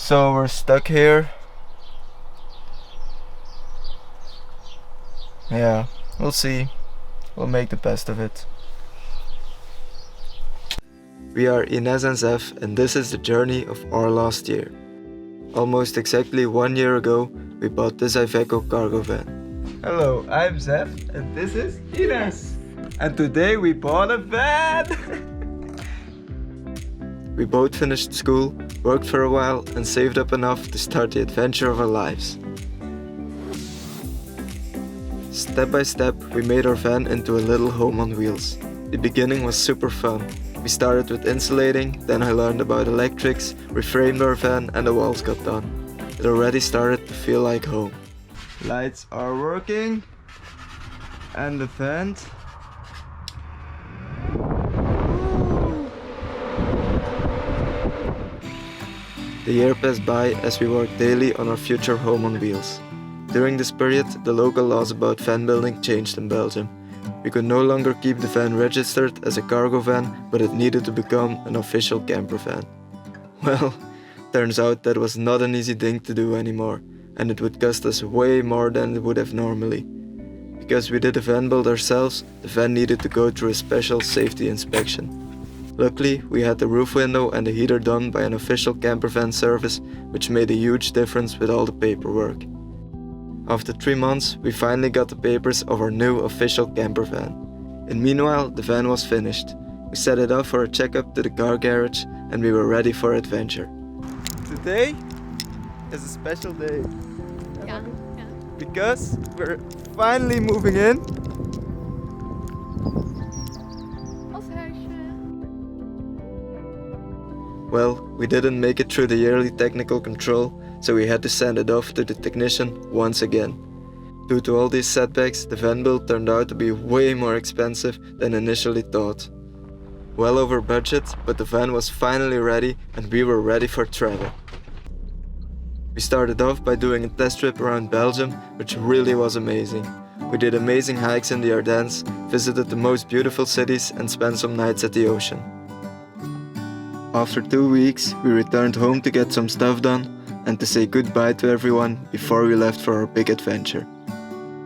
So we're stuck here. Yeah, we'll see. We'll make the best of it. We are Ines and Zef, and this is the journey of our last year. Almost exactly 1 year ago, we bought this Iveco Cargo van. Hello, I'm Zef, and this is Ines. And today we bought a van! We both finished school, worked for a while, and saved up enough to start the adventure of our lives. Step by step, we made our van into a little home on wheels. The beginning was super fun. We started with insulating, then I learned about electrics, reframed our van, and the walls got done. It already started to feel like home. Lights are working, and the vent. The year passed by as we worked daily on our future home on wheels. During this period, the local laws about van building changed in Belgium. We could no longer keep the van registered as a cargo van, but it needed to become an official camper van. Well, turns out that was not an easy thing to do anymore, and it would cost us way more than it would have normally. Because we did a van build ourselves, the van needed to go through a special safety inspection. Luckily, we had the roof window and the heater done by an official campervan service, which made a huge difference with all the paperwork. After 3 months, we finally got the papers of our new official campervan. And meanwhile, the van was finished. We set it up for a checkup to the car garage, and we were ready for adventure. Today is a special day. Yeah. Because we're finally moving in. Well, we didn't make it through the yearly technical control, so we had to send it off to the technician once again. Due to all these setbacks, the van build turned out to be way more expensive than initially thought. Well over budget, but the van was finally ready and we were ready for travel. We started off by doing a test trip around Belgium, which really was amazing. We did amazing hikes in the Ardennes, visited the most beautiful cities and spent some nights at the ocean. After 2 weeks, we returned home to get some stuff done and to say goodbye to everyone before we left for our big adventure.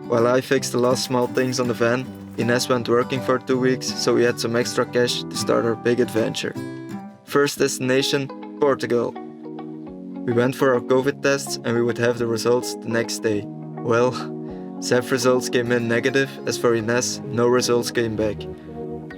While I fixed the last small things on the van, Ines went working for 2 weeks, so we had some extra cash to start our big adventure. First destination, Portugal. We went for our COVID tests and we would have the results the next day. Well, Zef results came in negative, as for Ines, no results came back.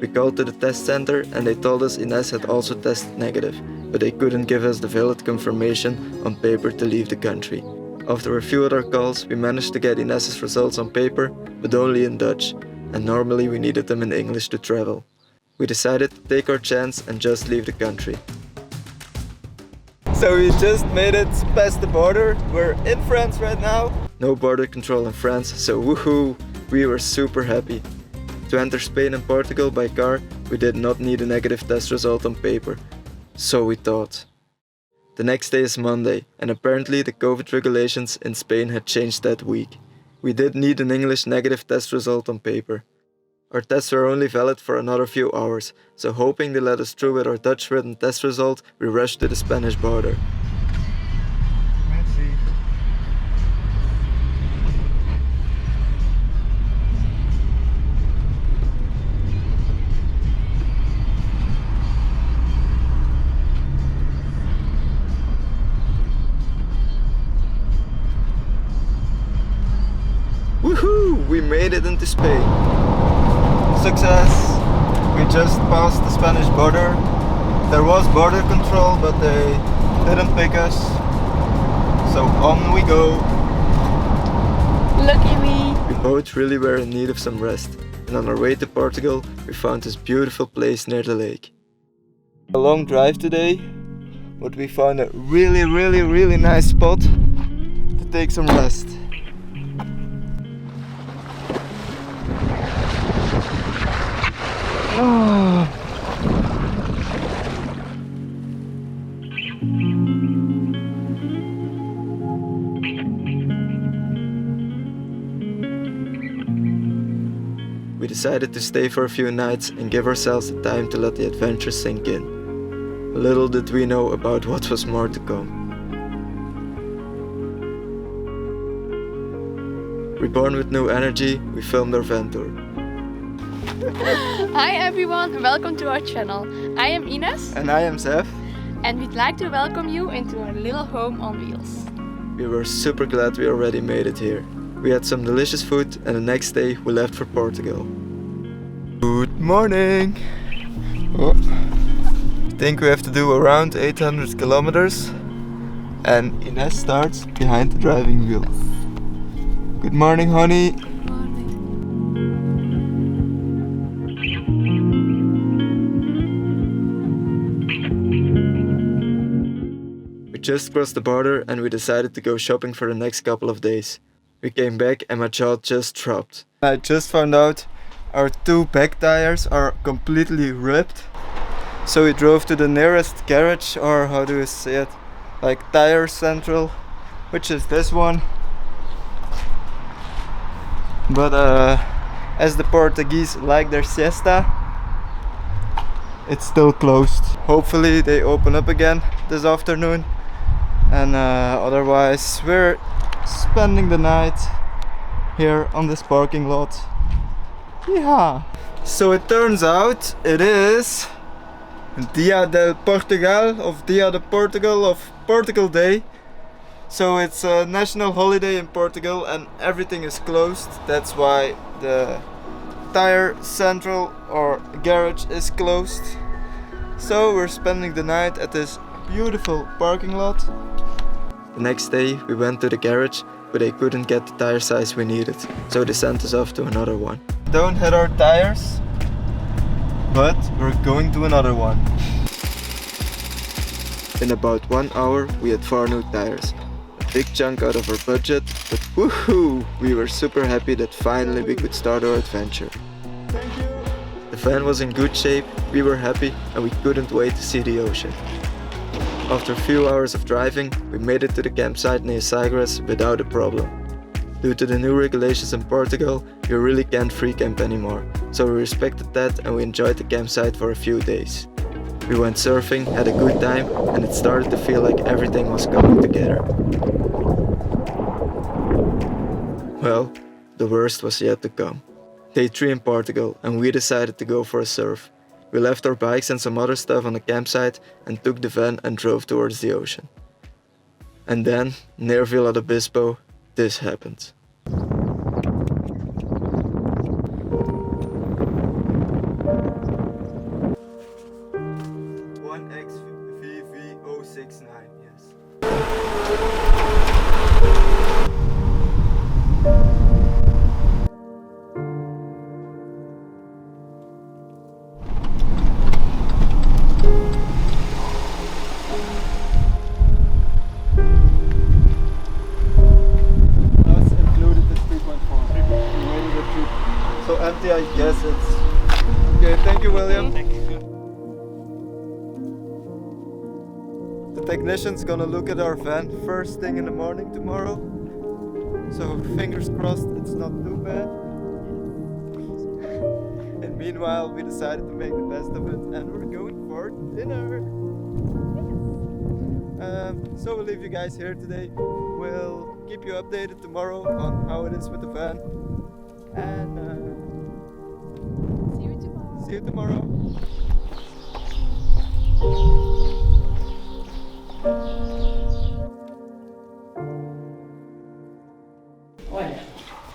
We called to the test center and they told us Ines had also tested negative, but they couldn't give us the valid confirmation on paper to leave the country. After a few other calls, we managed to get Ines's results on paper, but only in Dutch, and normally we needed them in English to travel. We decided to take our chance and just leave the country. So we just made it past the border. We're in France right now. No border control in France, so woohoo! We were super happy. To enter Spain and Portugal by car, we did not need a negative test result on paper. So we thought. The next day is Monday, and apparently the COVID regulations in Spain had changed that week. We did need an English negative test result on paper. Our tests were only valid for another few hours, so hoping they let us through with our Dutch written test result, we rushed to the Spanish border. Woohoo! We made it into Spain. Success! We just passed the Spanish border. There was border control, but they didn't pick us. So on we go. Lucky me. We both really were in need of some rest. And on our way to Portugal, we found this beautiful place near the lake. A long drive today, but we found a really nice spot to take some rest. We decided to stay for a few nights and give ourselves the time to let the adventure sink in. Little did we know about what was more to come. Reborn with new energy, we filmed our van tour. Hi everyone, welcome to our channel. I am Ines And I am Seth. and we'd like to welcome you into our little home on wheels. We were super glad we already made it here. We had some delicious food and the next day we left for Portugal. Good morning! Oh. I think we have to do around 800 kilometers and Ines starts behind the driving wheel. Good morning, honey! We just crossed the border and we decided to go shopping for the next couple of days. We came back and my jaw just dropped. I just found out our two back tires are completely ripped. So we drove to the nearest garage, or how do you say it, like tire central, which is this one. But as the Portuguese like their siesta, it's still closed. Hopefully they open up again this afternoon. And otherwise we're spending the night here on this parking lot. Yeah. So it turns out it is Dia de Portugal, of Dia de Portugal, of Portugal Day. So it's a national holiday in Portugal and everything is closed. That's why the tire central or garage is closed. So we're spending the night at this beautiful parking lot. The next day we went to the garage, but they couldn't get the tire size we needed, so they sent us off to another one. Don't hit our tires, but we're going to another one. In about 1 hour we had 4 new tires. A big chunk out of our budget, but woohoo! We were super happy that finally we could start our adventure. Thank you! The van was in good shape, we were happy and we couldn't wait to see the ocean. After a few hours of driving, we made it to the campsite near Sagres without a problem. Due to the new regulations in Portugal, you really can't free camp anymore, so we respected that and we enjoyed the campsite for a few days. We went surfing, had a good time, and it started to feel like everything was coming together. Well, the worst was yet to come. Day 3 in Portugal, and we decided to go for a surf. We left our bikes and some other stuff on the campsite and took the van and drove towards the ocean. And then, near Vila do Bispo, this happened. 1XVV069, yes. So empty, I guess it's... Okay, thank you, William. Thank you. The technician's gonna look at our van first thing in the morning tomorrow. So fingers crossed it's not too bad. And meanwhile we decided to make the best of it and we're going for dinner. So we'll leave you guys here today. We'll keep you updated tomorrow on how it is with the van. And See you tomorrow. see you tomorrow. Olha,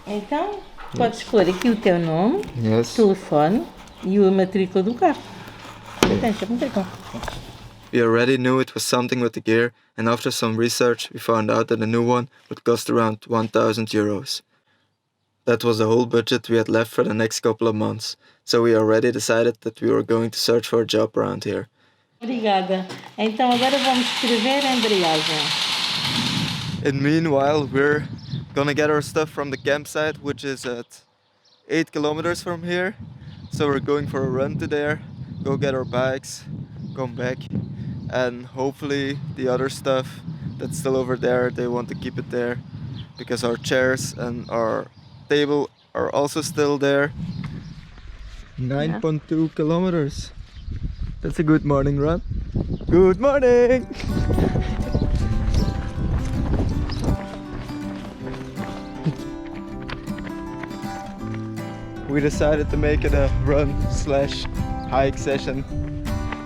então podes pôr aqui o teu nome, Yes. telefone e a matrícula do carro. We already knew it was something with the gear, and after some research we found out that a new one would cost around 1,000 euros. That was the whole budget we had left for the next couple of months, so we already decided that we were going to search for a job around here. Obrigada. Então agora vamos escrever a embreagem. And meanwhile we're gonna get our stuff from the campsite, which is at 8 kilometers from here. So we're going for a run to there, go get our bikes, come back, and hopefully the other stuff that's still over there, they want to keep it there because our chairs and our table are also still there. 9.2 kilometers. That's a good morning run. Good morning! we decided to make it a run/hike session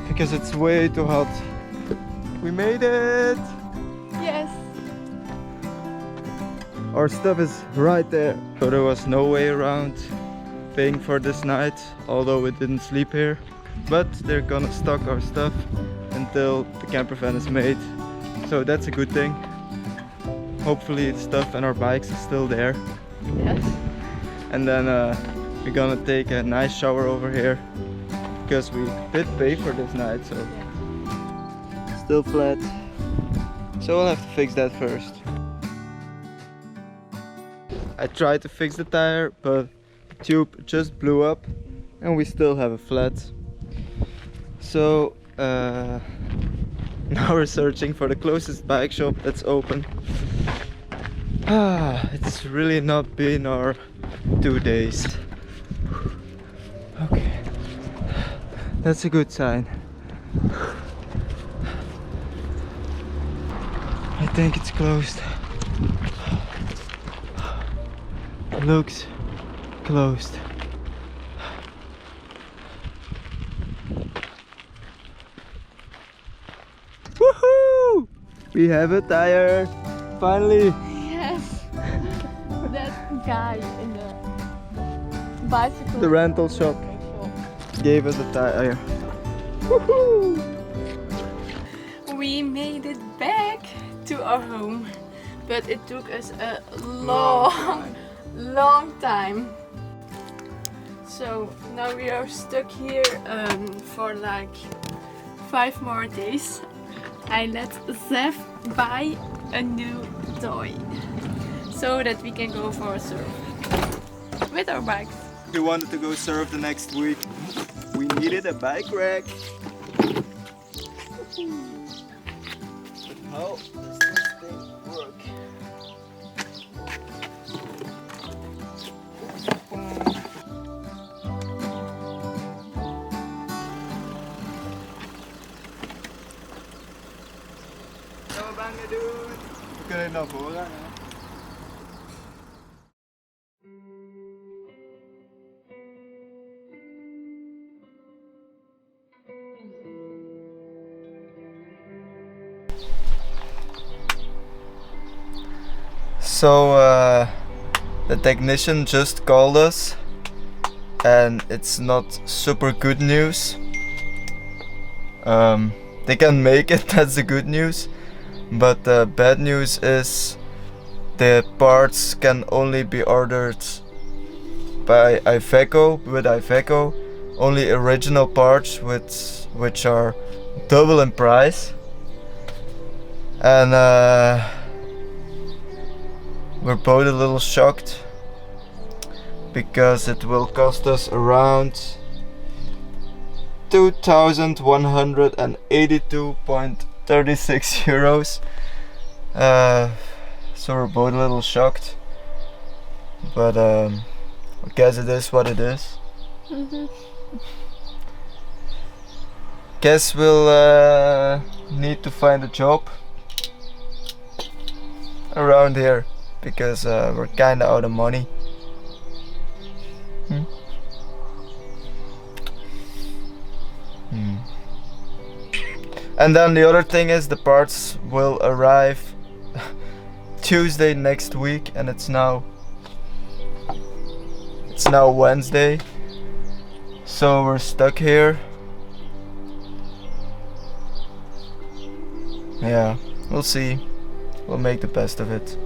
because it's way too hot. We made it! Yes. Our stuff is right there. So there was no way around paying for this night, although we didn't sleep here. But they're gonna stock our stuff until the camper van is made. So that's a good thing. Hopefully the stuff and our bikes is still there. Yes. And then we're gonna take a nice shower over here because we did pay for this night, so still flat. So we'll have to fix that first. I tried to fix the tire, but the tube just blew up and we still have a flat. So now we're searching for the closest bike shop that's open. It's really not been our 2 days. Okay, that's a good sign. I think it's closed. Looks closed. Woohoo! We have a tire! Finally! Yes. That guy in the bicycle. The rental shop gave us a tire. Woohoo! We made it back to our home, but it took us a long time. So now we are stuck here for like 5 more days. I let Zef buy a new toy so that we can go for a surf with our bikes. We wanted to go surf the next week. We needed a bike rack. But how does this thing work? Zo bangen doen. We kunnen naar voren, hè? So the technician just called us and it's not super good news. They can make it, that's the good news. But the bad news is the parts can only be ordered by Iveco, with Iveco. Only original parts which are double in price. And we're both a little shocked because it will cost us around 2,182.36 euros. So we're both a little shocked, but I guess it is what it is. Guess we'll need to find a job around here because we're kinda out of money. And then the other thing is the parts will arrive Tuesday next week, and it's now Wednesday, so we're stuck here. Yeah, we'll see. We'll make the best of it.